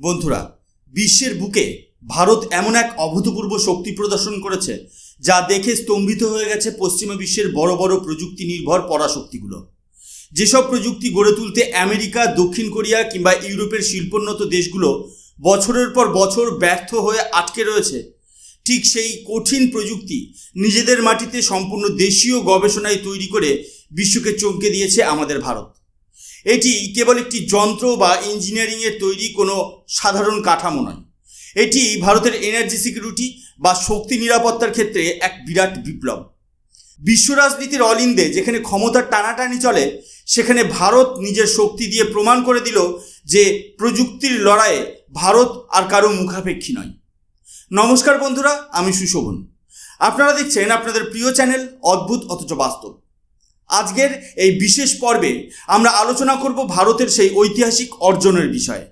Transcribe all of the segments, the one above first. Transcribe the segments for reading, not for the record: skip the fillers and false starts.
বন্ধুরা, বিশ্বের বুকে ভারত এমন এক অভূতপূর্ব শক্তি প্রদর্শন করেছে যা দেখে স্তম্ভিত হয়ে গেছে পশ্চিমা বিশ্বের বড় বড় প্রযুক্তি নির্ভর পরাশক্তিগুলো। যেসব প্রযুক্তি গড়ে তুলতে আমেরিকা, দক্ষিণ কোরিয়া কিংবা ইউরোপের শিল্পোন্নত দেশগুলো বছরের পর বছর ব্যর্থ হয়ে আটকে রয়েছে, ঠিক সেই কঠিন প্রযুক্তি নিজেদের মাটিতে সম্পূর্ণ দেশীয় গবেষণায় তৈরি করে বিশ্বকে চমকে দিয়েছে আমাদের ভারত। এটি কেবল একটি যন্ত্র বা ইঞ্জিনিয়ারিংয়ের তৈরি কোনো সাধারণ কাঠামো নয়, এটি ভারতের এনার্জি সিকিউরিটি বা শক্তি নিরাপত্তার ক্ষেত্রে এক বিরাট বিপ্লব। বিশ্ব রাজনীতির অলিন্দে যেখানে ক্ষমতার টানাটানি চলে, সেখানে ভারত নিজের শক্তি দিয়ে প্রমাণ করে দিল যে প্রযুক্তির লড়াইয়ে ভারত আর কারো মুখাপেক্ষী নয়। নমস্কার বন্ধুরা, আমি সুশোভন। আপনারা দেখছেন আপনাদের প্রিয় চ্যানেল অদ্ভুত অথচ বাস্তব। আজকের এই বিশেষ পর্বে আমরা আলোচনা করব ভারতের সেই ঐতিহাসিক অর্জনের বিষয়ে,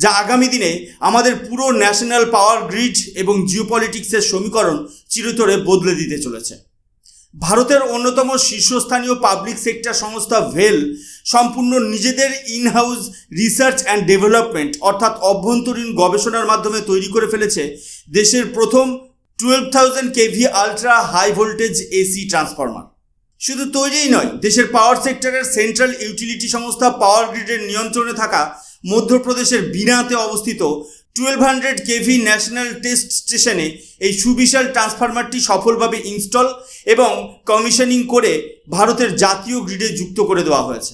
যা আগামী দিনে আমাদের পুরো ন্যাশনাল পাওয়ার গ্রিড এবং জিওপলিটিক্সের সমীকরণ চিরতরে বদলে দিতে চলেছে। ভারতের অন্যতম শীর্ষস্থানীয় পাবলিক সেক্টর সংস্থা ভেল সম্পূর্ণ নিজেদের ইনহাউস রিসার্চ অ্যান্ড ডেভেলপমেন্ট অর্থাৎ অভ্যন্তরীণ গবেষণার মাধ্যমে তৈরি করে ফেলেছে দেশের প্রথম 12,000 kV ultra high voltage AC transformer. শুধু তৈরিই নয়, দেশের পাওয়ার সেক্টরের সেন্ট্রাল ইউটিলিটি সংস্থা পাওয়ার গ্রিডের নিয়ন্ত্রণে থাকা মধ্যপ্রদেশের বিনাতে অবস্থিত 1200 kV ন্যাশনাল টেস্ট স্টেশনে এই সুবিশাল ট্রান্সফরমারটি সফলভাবে ইনস্টল এবং কমিশনিং করে ভারতের জাতীয় গ্রিডে যুক্ত করে দেওয়া হয়েছে।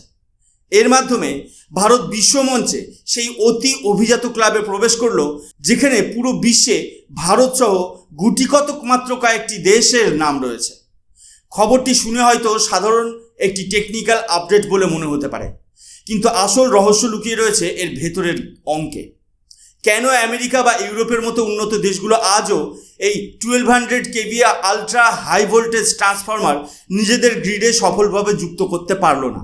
এর মাধ্যমে ভারত বিশ্বমঞ্চে সেই অতি অভিজাত ক্লাবে প্রবেশ করল, যেখানে পুরো বিশ্বে ভারতসহ গুটিকতক মাত্র কয়েকটি দেশের নাম রয়েছে। খবরটি শুনে হয়তো সাধারণ একটি টেকনিক্যাল আপডেট বলে মনে হতে পারে, কিন্তু আসল রহস্য লুকিয়ে রয়েছে এর ভেতরের অঙ্কে। কেন আমেরিকা বা ইউরোপের মতো উন্নত দেশগুলো আজও এই 1200 kV ultra high voltage transformer নিজেদের গ্রিডে সফলভাবে যুক্ত করতে পারল না?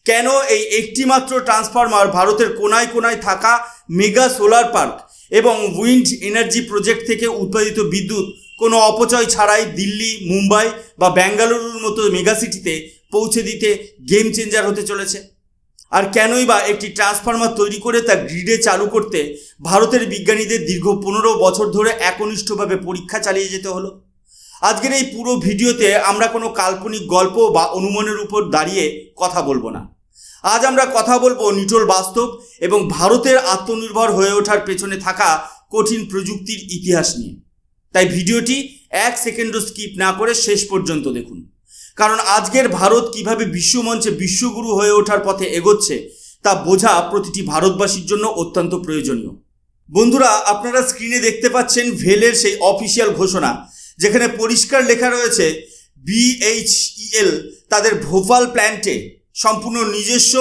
কেন এই একটিমাত্র ট্রান্সফরমার ভারতের কোনায় কোনায় থাকা মেগা সোলার পার্ক এবং উইন্ড এনার্জি প্রজেক্ট থেকে উৎপাদিত বিদ্যুৎ কোনো অপচয় ছাড়াই দিল্লি, মুম্বাই বা বেঙ্গালুরুর মতো মেগাসিটিতে পৌঁছে দিতে গেম চেঞ্জার হতে চলেছে? আর কেনই বা একটি ট্রান্সফরমার তৈরি করে তা গ্রিডে চালু করতে ভারতের বিজ্ঞানীদের দীর্ঘ 15 বছর ধরে একনিষ্ঠভাবে পরীক্ষা চালিয়ে যেতে হলো? আজকের এই পুরো ভিডিওতে আমরা কোনো কাল্পনিক গল্প বা অনুমানের উপর দাঁড়িয়ে কথা বলবো না। আজ আমরা কথা বলবো নিটোল বাস্তব এবং ভারতের আত্মনির্ভর হয়ে ওঠার পেছনে থাকা কঠিন প্রযুক্তির ইতিহাস নিয়ে। তাই ভিডিওটি 1 সেকেন্ডও স্কিপ না করে শেষ পর্যন্ত দেখুন, কারণ আজকের ভারত কিভাবে বিশ্বমঞ্চে বিশ্বগুরু হয়ে ওঠার পথে এগোচ্ছে তা বোঝা প্রতিটি ভারতবাসীর জন্য অত্যন্ত প্রয়োজনীয়। বন্ধুরা, আপনারা স্ক্রিনে দেখতে পাচ্ছেন ভেলের সেই অফিসিয়াল ঘোষণা, যেখানে পরিষ্কার লেখা রয়েছে BHEL তাদের ভোপাল প্ল্যান্টে সম্পূর্ণ নিজস্ব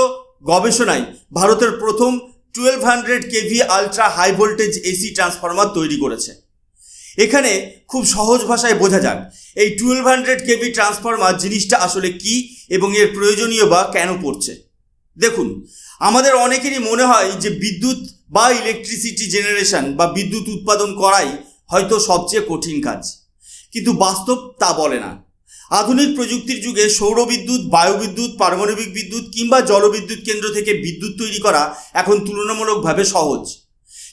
গবেষণায় ভারতের প্রথম 1200 kV ultra high voltage AC transformer তৈরি করেছে। এখানে খুব সহজ ভাষায় বোঝা যাক এই 1200 kV ট্রান্সফরমার জিনিসটা আসলে কি এবং এর প্রয়োজনীয় বা কেন পড়ছে। দেখুন, আমাদের অনেকেরই মনে হয় যে বিদ্যুৎ বা ইলেকট্রিসিটি জেনারেশন বা বিদ্যুৎ উৎপাদন করাই হয়তো সবচেয়ে কঠিন কাজ, কিন্তু বাস্তব তা বলে না। আধুনিক প্রযুক্তির যুগে সৌরবিদ্যুৎ, বায়ুবিদ্যুৎ, পারমাণবিক বিদ্যুৎ কিংবা জলবিদ্যুৎ কেন্দ্র থেকে বিদ্যুৎ তৈরি করা এখন তুলনামূলকভাবে সহজ,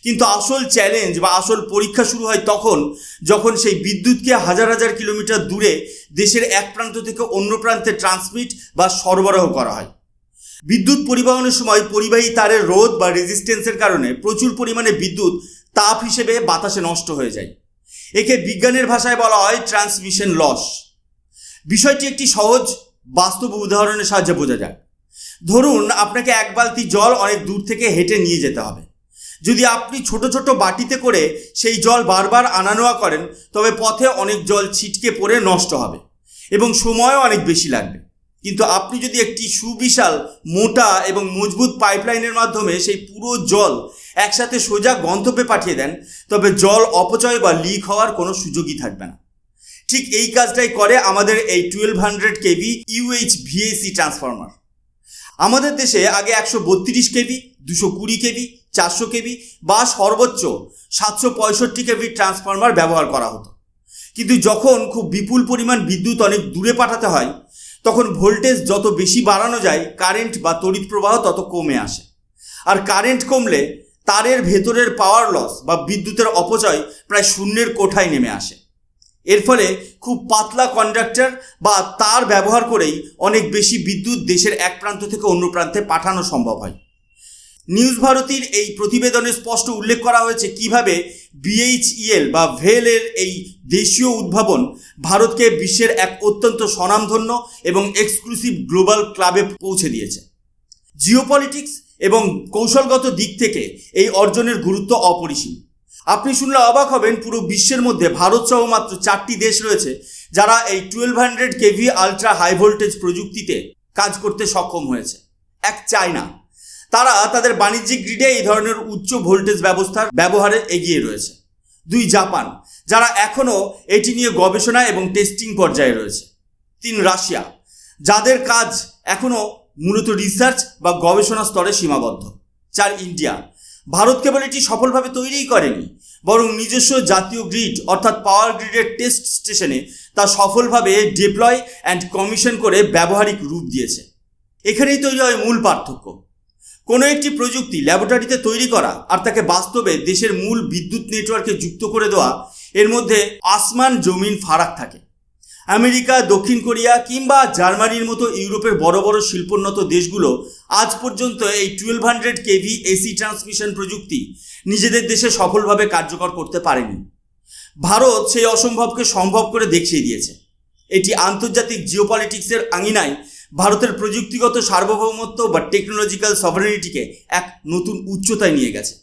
কিন্তু আসল চ্যালেঞ্জ বা আসল পরীক্ষা শুরু হয় তখন যখন সেই বিদ্যুৎকে হাজার হাজার কিলোমিটার দূরে দেশের এক প্রান্ত থেকে অন্য প্রান্তে ট্রান্সমিট বা সরবরাহ করা হয়। বিদ্যুৎ পরিবহনের সময় পরিবাহী তারের রোধ বা রেজিস্ট্যান্সের কারণে প্রচুর পরিমাণে বিদ্যুৎ তাপ হিসেবে বাতাসে নষ্ট হয়ে যায়। একে বিজ্ঞানের ভাষায় বলা হয় ট্রান্সমিশন লস। বিষয়টি একটি সহজ বাস্তব উদাহরণের সাহায্যে বোঝা যায়। ধরুন, আপনাকে এক বালতি জল অনেক দূর থেকে হেঁটে নিয়ে যেতে হবে। যদি আপনি ছোট ছোট বাটিতে করে সেই জল বারবার আনা নেওয়া করেন, তবে পথে অনেক জল ছিটকে পড়ে নষ্ট হবে এবং সময়ও অনেক বেশি লাগবে। কিন্তু আপনি যদি একটি সুবিশাল, মোটা এবং মজবুত পাইপলাইনের মাধ্যমে সেই পুরো জল একসাথে সোজা গন্তব্যে পাঠিয়ে দেন, তবে জল অপচয় বা লিক হওয়ার কোনো সুযোগই থাকবে না। ঠিক এই কাজটাই করে আমাদের এই 1200 kV UHVAC ট্রান্সফরমার। আমাদের দেশে আগে 132 kV, 220 kV, 400 kV বা সর্বোচ্চ 765 kV ট্রান্সফরমার ব্যবহার করা হতো। কিন্তু যখন খুব বিপুল পরিমাণ বিদ্যুৎ অনেক দূরে পাঠাতে হয়, তখন ভোল্টেজ যত বেশি বাড়ানো যায়, কারেন্ট বা তড়িৎ প্রবাহ তত কমে আসে। আর কারেন্ট কমলে তারের ভেতরের পাওয়ার লস বা বিদ্যুতের অপচয় প্রায় শূন্যের কোঠায় নেমে আসে। এর ফলে খুব পাতলা কন্ডাক্টর বা তার ব্যবহার করেই অনেক বেশি বিদ্যুৎ দেশের এক প্রান্ত থেকে অন্য প্রান্তে পাঠানো সম্ভব হয়। নিউজ ভারতীর এই প্রতিবেদনে স্পষ্ট উল্লেখ করা হয়েছে কিভাবে বিএইচইএল বা ভেলের এই দেশীয় উদ্ভাবন ভারতকে বিশ্বের এক অত্যন্ত স্বনামধন্য এবং এক্সক্লুসিভ গ্লোবাল ক্লাবে পৌঁছে দিয়েছে। জিওপলিটিক্স এবং কৌশলগত দিক থেকে এই অর্জনের গুরুত্ব অপরিসীম। আপনি শুনলে অবাক হবেন, পুরো বিশ্বের মধ্যে ভারত সহ মাত্র 4টি দেশ রয়েছে যারা এই 1200 কেভি আলট্রা হাই ভোল্টেজ প্রযুক্তিতে কাজ করতে সক্ষম হয়েছে। এক, চায়না। তারা তাদের বাণিজ্যিক গ্রিডে এই ধরনের উচ্চ ভোল্টেজ ব্যবস্থার ব্যবহারে এগিয়ে রয়েছে। 2, জাপান, যারা এখনও এটি নিয়ে গবেষণা এবং টেস্টিং পর্যায়ে রয়েছে। 3, রাশিয়া, যাদের কাজ এখনও মূলত রিসার্চ বা গবেষণা স্তরে সীমাবদ্ধ। 4, ইন্ডিয়া। ভারত কেবল এটি সফলভাবে তৈরিই করেনি, বরং নিজস্ব জাতীয় গ্রিড অর্থাৎ পাওয়ার গ্রিডের টেস্ট স্টেশনে তা সফলভাবে ডিপ্লয় অ্যান্ড কমিশন করে ব্যবহারিক রূপ দিয়েছে। এখানেই তৈরি হয় মূল পার্থক্য। কোনো একটি প্রযুক্তি ল্যাবরেটরিতে তৈরি করা আর তাকে বাস্তবে দেশের মূল বিদ্যুৎ নেটওয়ার্কে যুক্ত করে দেওয়া, এর মধ্যে আসমান জমিন ফারাক থাকে। আমেরিকা, দক্ষিণ কোরিয়া কিংবা জার্মানির মতো ইউরোপের বড় বড় শিল্পোন্নত দেশগুলো আজ পর্যন্ত এই 1200 কেভি এসি ট্রান্সমিশন প্রযুক্তি নিজেদের দেশে সফলভাবে কার্যকর করতে পারেনি। ভারত সেই অসম্ভবকে সম্ভব করে দেখিয়ে দিয়েছে। এটি আন্তর্জাতিক জিওপলিটিক্সের আঙিনায় ভারতের প্রযুক্তিগত সার্বভৌমত্ব বা টেকনোলজিক্যাল সভারেনিটিকে এক নতুন উচ্চতায় নিয়ে গেছে।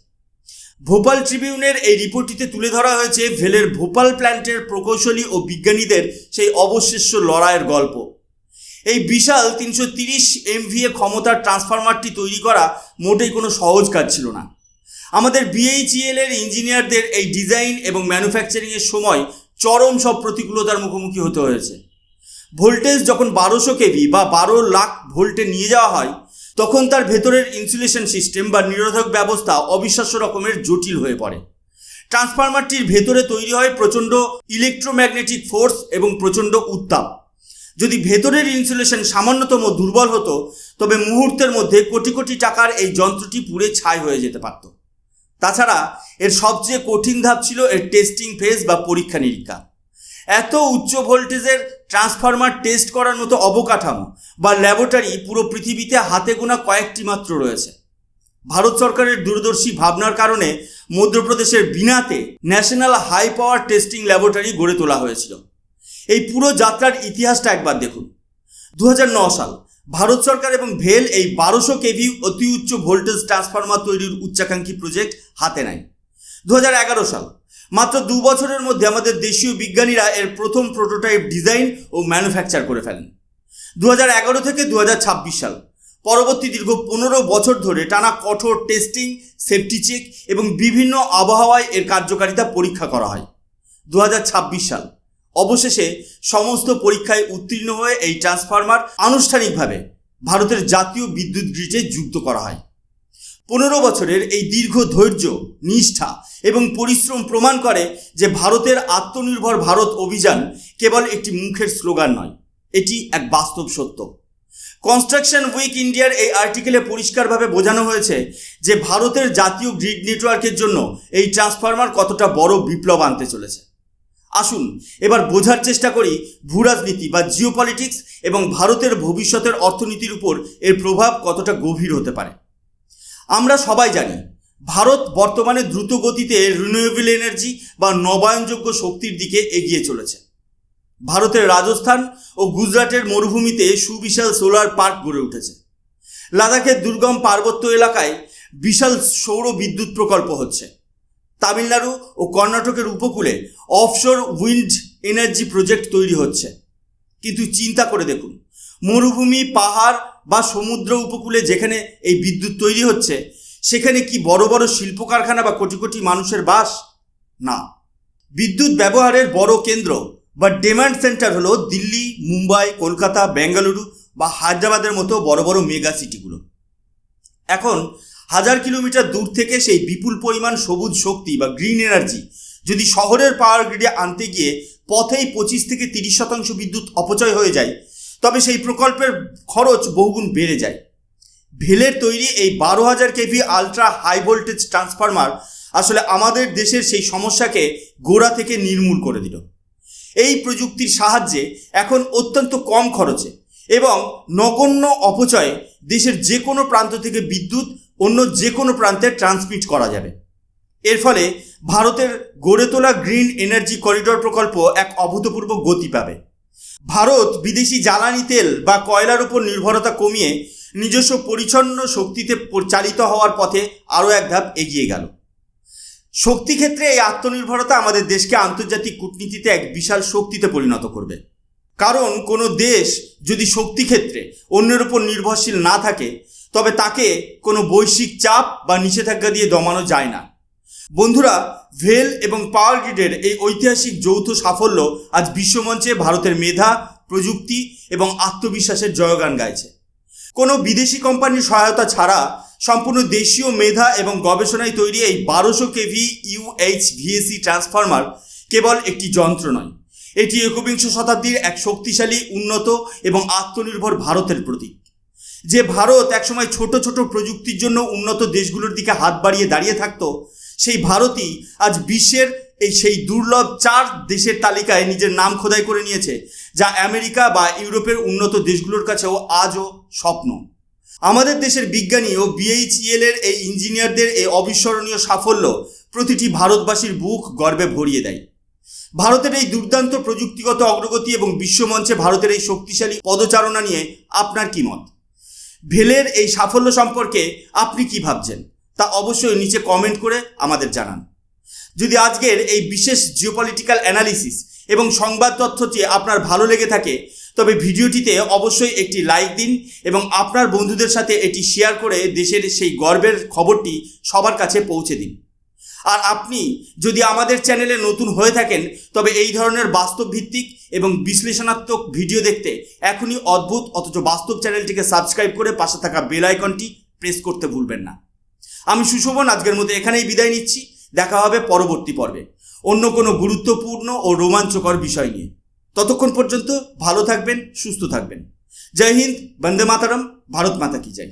ভোপাল ট্রিবিউনের এই রিপোর্টটিতে তুলে ধরা হয়েছে ভেলের ভোপাল প্ল্যান্টের প্রকৌশলী ও বিজ্ঞানীদের সেই অবশেষ্য লড়াইয়ের গল্প। এই বিশাল 330 MVA ক্ষমতার ট্রান্সফরমারটি তৈরি করা মোটেই কোনো সহজ কাজ ছিল না। আমাদের বিএইচইএল এর ইঞ্জিনিয়ারদের এই ডিজাইন এবং ম্যানুফ্যাকচারিংয়ের সময় চরম সব প্রতিকূলতার মুখোমুখি হতে হয়েছে। ভোল্টেজ যখন 1200 কেভি বা 12 লাখ ভোল্টে নিয়ে যাওয়া হয়, তখন তার ভেতরের ইনসুলেশন সিস্টেম বা নিরোধক ব্যবস্থা অবিশ্বাস্য রকমের জটিল হয়ে পড়ে। ট্রান্সফরমারটির ভেতরে তৈরি হয় প্রচণ্ড ইলেকট্রোম্যাগনেটিক ফোর্স এবং প্রচণ্ড উত্তাপ। যদি ভেতরের ইনসুলেশন সামান্যতম দুর্বল হতো, তবে মুহূর্তের মধ্যে কোটি কোটি টাকার এই যন্ত্রটি পুড়ে ছাই হয়ে যেতে পারত। তাছাড়া এর সবচেয়ে কঠিন ধাপ ছিল এর টেস্টিং ফেজ বা পরীক্ষা নিরীক্ষা। এত উচ্চ ভোল্টেজের ট্রান্সফরমার টেস্ট করার মতো অবকাঠামো বা ল্যাবরেটরি পুরো পৃথিবীতে হাতে গোনা কয়েকটি মাত্র রয়েছে। ভারত সরকারের দূরদর্শী ভাবনার কারণে মধ্যপ্রদেশের বিনাতে national high power testing laboratory গড়ে তোলা হয়েছিল। এই পুরো যাত্রার ইতিহাসটা একবার দেখুন। 2009 সাল ভারত সরকার এবং ভেল এই 1200 কেভি অতি উচ্চ ভোল্টেজ ট্রান্সফরমার তৈরির উচ্চাকাঙ্ক্ষী প্রজেক্ট হাতে নেয়। 2011 সাল, মাত্র 2 বছরের মধ্যে আমাদের দেশীয় বিজ্ঞানীরা এর প্রথম প্রোটোটাইপ ডিজাইন ও ম্যানুফ্যাকচার করে ফেলেন। 2011 থেকে 2026 সাল, পরবর্তী দীর্ঘ 15 বছর ধরে টানা কঠোর টেস্টিং, সেফটি চেক এবং বিভিন্ন আবহাওয়ায় এর কার্যকারিতা পরীক্ষা করা হয়। 2026 সাল, অবশেষে সমস্ত পরীক্ষায় উত্তীর্ণ হয়ে এই ট্রান্সফরমার আনুষ্ঠানিকভাবে ভারতের জাতীয় বিদ্যুৎ গ্রিডে যুক্ত করা হয়। 15 বছরের এই দীর্ঘ ধৈর্য, নিষ্ঠা এবং পরিশ্রম প্রমাণ করে যে ভারতের আত্মনির্ভর ভারত অভিযান কেবল একটি মুখের স্লোগান নয়, এটি এক বাস্তব সত্য। কনস্ট্রাকশন উইক ইন্ডিয়ার এই আর্টিকেলে পরিষ্কারভাবে বোঝানো হয়েছে যে ভারতের জাতীয় গ্রিড নেটওয়ার্কের জন্য এই ট্রান্সফরমার কতটা বড় বিপ্লব আনতে চলেছে। আসুন এবার বোঝার চেষ্টা করি ভূরাজনীতি বা জিওপলিটিক্স এবং ভারতের ভবিষ্যতের অর্থনীতির উপর এর প্রভাব কতটা গভীর হতে পারে। আমরা সবাই জানি ভারত বর্তমানে দ্রুত গতিতে রিনিউয়েবল এনার্জি বা নবায়নযোগ্য শক্তির দিকে এগিয়ে চলেছে। ভারতের রাজস্থান ও গুজরাটের মরুভূমিতে সুবিশাল সোলার পার্ক গড়ে উঠেছে। লাদাখের দুর্গম পার্বত্য এলাকায় বিশাল সৌর বিদ্যুৎ প্রকল্প হচ্ছে। তামিলনাড়ু ও কর্ণাটকের উপকূলে অফশোর উইন্ড এনার্জি প্রজেক্ট তৈরি হচ্ছে। কিন্তু চিন্তা করে দেখুন, মরুভূমি, পাহাড় বা সমুদ্র উপকূলে যেখানে এই বিদ্যুৎ তৈরি হচ্ছে, সেখানে কি বড় বড় শিল্প কারখানা বা কোটি কোটি মানুষের বাস? না। বিদ্যুৎ ব্যবহারের বড় কেন্দ্র বা ডিমান্ড সেন্টার হলো দিল্লি, মুম্বাই, কলকাতা, বেঙ্গালুরু বা হায়দ্রাবাদের মতো বড় বড় মেগা সিটিগুলো। এখন 1000 কিলোমিটার দূর থেকে সেই বিপুল পরিমাণ সবুজ শক্তি বা গ্রিন এনার্জি যদি শহরের পাওয়ার গ্রিডে আনতে গিয়ে পথেই 25 থেকে 30% বিদ্যুৎ অপচয় হয়ে যায়, তবে সেই প্রকল্পের খরচ বহুগুণ বেড়ে যায়। ভেলের তৈরি এই 12,000 KV ultra high voltage transformer আসলে আমাদের দেশের সেই সমস্যাকে গোড়া থেকে নির্মূল করে দিল। এই প্রযুক্তির সাহায্যে এখন অত্যন্ত কম খরচে এবং নগণ্য অপচয়ে দেশের যে কোনো প্রান্ত থেকে বিদ্যুৎ অন্য যে কোনো প্রান্তে ট্রান্সমিট করা যাবে। এর ফলে ভারতের গড়ে তোলা গ্রিন এনার্জি করিডোর প্রকল্প এক অভূতপূর্ব গতি পাবে। ভারত বিদেশি জ্বালানি তেল বা কয়লার উপর নির্ভরতা কমিয়ে নিজস্ব পরিচ্ছন্ন শক্তিতে চালিত হওয়ার পথে আরও এক ধাপ এগিয়ে গেল। শক্তি ক্ষেত্রে এই আত্মনির্ভরতা আমাদের দেশকে আন্তর্জাতিক কূটনীতিতে এক বিশাল শক্তিতে পরিণত করবে। কারণ কোনো দেশ যদি শক্তি ক্ষেত্রে অন্যের উপর নির্ভরশীল না থাকে তবে তাকে কোনো বৈশ্বিক চাপ বা নিষেধাজ্ঞা দিয়ে দমানো যায় না। বন্ধুরা, ভেল এবং পাওয়ার গ্রিডের এই ঐতিহাসিক যৌথ সাফল্য আজ বিশ্বমঞ্চে ভারতের মেধা, প্রযুক্তি এবং আত্মবিশ্বাসের জয়গান গাইছে। কোনো বিদেশি কোম্পানির সহায়তা ছাড়া সম্পূর্ণ দেশীয় মেধা এবং গবেষণায় তৈরি এই 1200 কেভি UHVAC ট্রান্সফরমার কেবল একটি যন্ত্র নয়, এটি একবিংশ শতাব্দীর এক শক্তিশালী, উন্নত এবং আত্মনির্ভর ভারতের প্রতীক। যে ভারত একসময় ছোট ছোট প্রযুক্তির জন্য উন্নত দেশগুলোর দিকে হাত বাড়িয়ে দাঁড়িয়ে থাকতো, সেই ভারতই আজ বিশ্বের সেই দুর্লভ 4 দেশের তালিকায় নিজের নাম খোদাই করে নিয়েছে, যা আমেরিকা বা ইউরোপের উন্নত দেশগুলোর কাছেও আজও স্বপ্ন। আমাদের দেশের বিজ্ঞানী ও BHEL এর এই ইঞ্জিনিয়ারদের এই অবিস্মরণীয় সাফল্য প্রতিটি ভারতবাসীর বুক গর্বে ভরিয়ে দেয়। ভারতের এই দুর্দান্ত প্রযুক্তিগত অগ্রগতি এবং বিশ্বমঞ্চে ভারতের এই শক্তিশালী পদচারণা নিয়ে আপনার কি মত? ভেলের এই সাফল্য সম্পর্কে আপনি কি ভাবছেন তা অবশ্যই নিচে কমেন্ট করে আমাদের জানান। যদি আজকের এই বিশেষ জিওপলিটিক্যাল অ্যানালিসিস এবং সংবাদ তথ্যটি আপনার ভালো লেগে থাকে তবে ভিডিওটিতে অবশ্যই একটি লাইক দিন এবং আপনার বন্ধুদের সাথে এটি শেয়ার করে দেশের সেই গর্বের খবরটি সবার কাছে পৌঁছে দিন। আর আপনি যদি আমাদের চ্যানেলে নতুন হয়ে থাকেন তবে এই ধরনের বাস্তবভিত্তিক এবং বিশ্লেষণাত্মক ভিডিও দেখতে এখনই অদ্ভুত অথচ বাস্তব চ্যানেলটিকে সাবস্ক্রাইব করে পাশে থাকা বেল আইকনটি প্রেস করতে ভুলবেন না। আমি সুশোভন আজকের মতো এখানেই বিদায় নিচ্ছি। দেখা হবে পরবর্তী পর্বে অন্য কোনো গুরুত্বপূর্ণ ও রোমাঞ্চকর বিষয় নিয়ে। ততক্ষণ পর্যন্ত ভালো থাকবেন, সুস্থ থাকবেন। জয় হিন্দ, বন্দে মাতরম, ভারত মাতা কি জয়।